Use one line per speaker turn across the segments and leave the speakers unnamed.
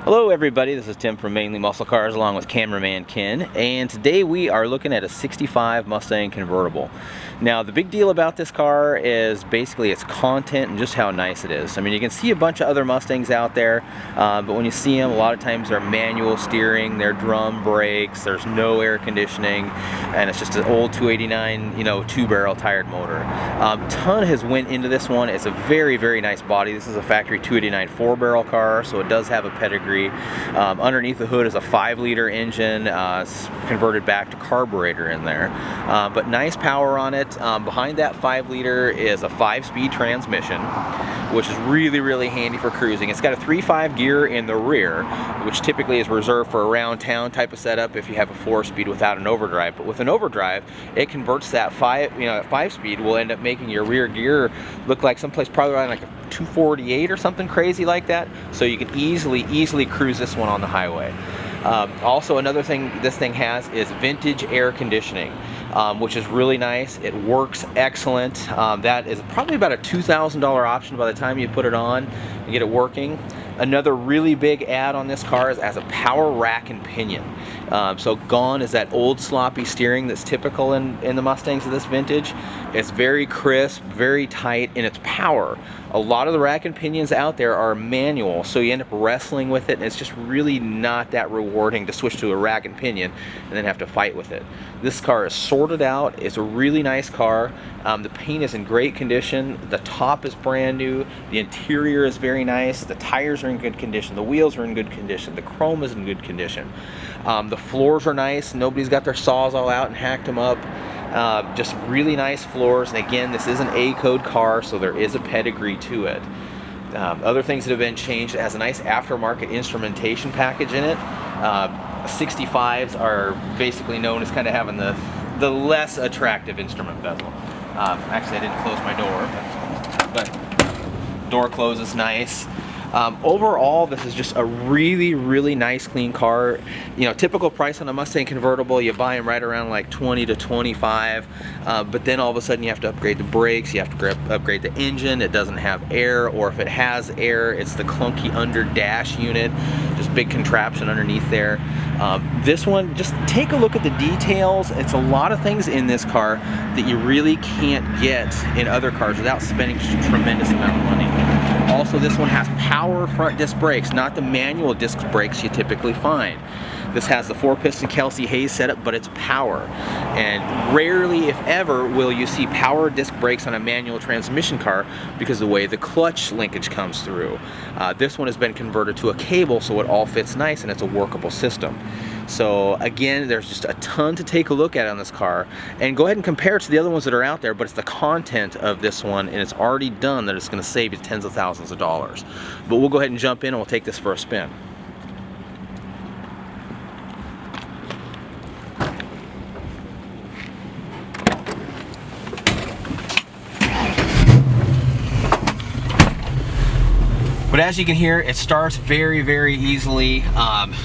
Hello everybody, this is Tim from Mainly Muscle Cars along with cameraman Ken, and today we are looking at a 65 Mustang convertible. Now the big deal about this car is basically its content and just how nice it is. I mean, you can see a bunch of other Mustangs out there, but when you see them, a lot of times they're manual steering, they're drum brakes, there's no air conditioning, and it's just an old 289, two-barrel tired motor. Ton has went into this one. It's a very, very nice body. This is a factory 289 four-barrel car, so it does have a pedigree. Underneath the hood is a 5-liter engine, converted back to carburetor in there, but nice power on it. Behind that 5-liter is a 5-speed transmission, which is really, really handy for cruising. It's got a 3.5 gear in the rear, which typically is reserved for around town type of setup if you have a 4-speed without an overdrive. But with an overdrive, it converts that 5-speed will end up making your rear gear look like someplace probably around like a 248 or something crazy like that. So you can easily cruise this one on the highway. Also, another thing this thing has is vintage air conditioning, which is really nice. It works excellent. That is probably about a $2,000 option by the time you put it on and get it working. Another really big add on this car is as a power rack and pinion. So gone is that old sloppy steering that's typical in the Mustangs of this vintage. It's very crisp, very tight in its power. A lot of the rack and pinions out there are manual, so you end up wrestling with it, and it's just really not that rewarding to switch to a rack and pinion and then have to fight with it. This car is sorted out. It's a really nice car. The paint is in great condition. The top is brand new. The interior is very nice. The tires are in good condition. The wheels are in good condition. The chrome is in good condition. The floors are nice. Nobody's got their saws all out and hacked them up. Just really nice floors, and again, this is an A-code car, so there is a pedigree to it. Other things that have been changed, it has a nice aftermarket instrumentation package in it. 65s are basically known as kind of having the less attractive instrument bezel. Actually, I didn't close my door, but door closes nice. Overall, this is just a really, really nice, clean car. Typical price on a Mustang convertible, you buy them right around like 20 to 25, but then all of a sudden you have to upgrade the brakes, you have to upgrade the engine. It doesn't have air, or if it has air, it's the clunky under dash unit, just big contraption underneath there. This one, just take a look at the details. It's a lot of things in this car that you really can't get in other cars without spending just a tremendous amount of money. Also, this one has power front disc brakes, not the manual disc brakes you typically find. This has the 4-piston Kelsey Hayes setup, but it's power. And rarely, if ever, will you see power disc brakes on a manual transmission car because of the way the clutch linkage comes through. This one has been converted to a cable, so it all fits nice and it's a workable system. So again, there's just a ton to take a look at on this car, and go ahead and compare it to the other ones that are out there, but it's the content of this one, and it's already done that it's going to save you tens of thousands of dollars. But we'll go ahead and jump in and we'll take this for a spin. But as you can hear, it starts very, very easily.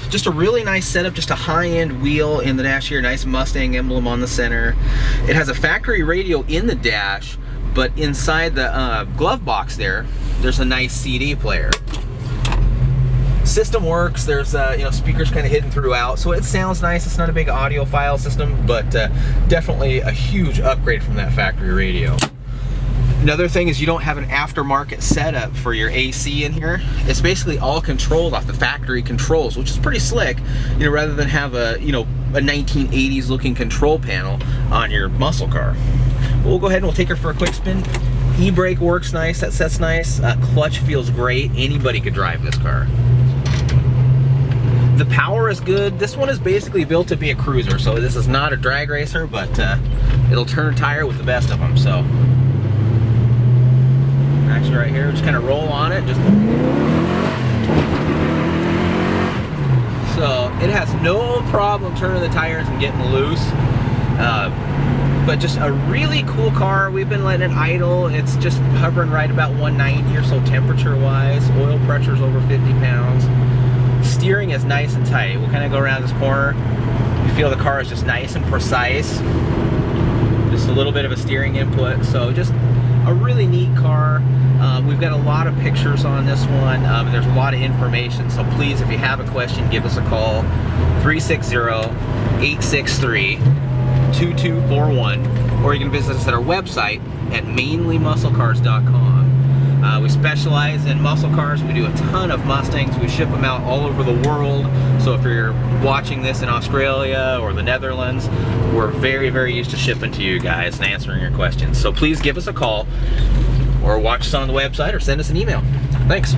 Just a really nice setup, just a high-end wheel in the dash here, nice Mustang emblem on the center. It has a factory radio in the dash, but inside the glove box there's a nice CD player. System works, there's speakers kind of hidden throughout, so it sounds nice. It's not a big audiophile system, but definitely a huge upgrade from that factory radio. Another thing is you don't have an aftermarket setup for your AC in here. It's basically all controlled off the factory controls, which is pretty slick, rather than have a 1980s looking control panel on your muscle car. We'll go ahead and we'll take her for a quick spin. E-brake works nice, that set's nice. Clutch feels great. Anybody could drive this car. The power is good. This one is basically built to be a cruiser, so this is not a drag racer, but it'll turn a tire with the best of them. So action right here, just kind of roll on it, so it has no problem turning the tires and getting loose. But just a really cool car. We've been letting it idle. It's just hovering right about 190 or so temperature wise. Oil pressure is over 50 pounds. Steering is nice and tight. We'll kind of go around this corner. You feel the car is just nice and precise. Just a little bit of a steering input. So just a really neat car. We've got a lot of pictures on this one. There's a lot of information, so please, if you have a question, give us a call. 360-863-2241, or you can visit us at our website at mainlymusclecars.com. We specialize in muscle cars. We do a ton of Mustangs. We ship them out all over the world. So if you're watching this in Australia or the Netherlands, we're very, very used to shipping to you guys and answering your questions. So please give us a call, or watch us on the website, or send us an email. Thanks.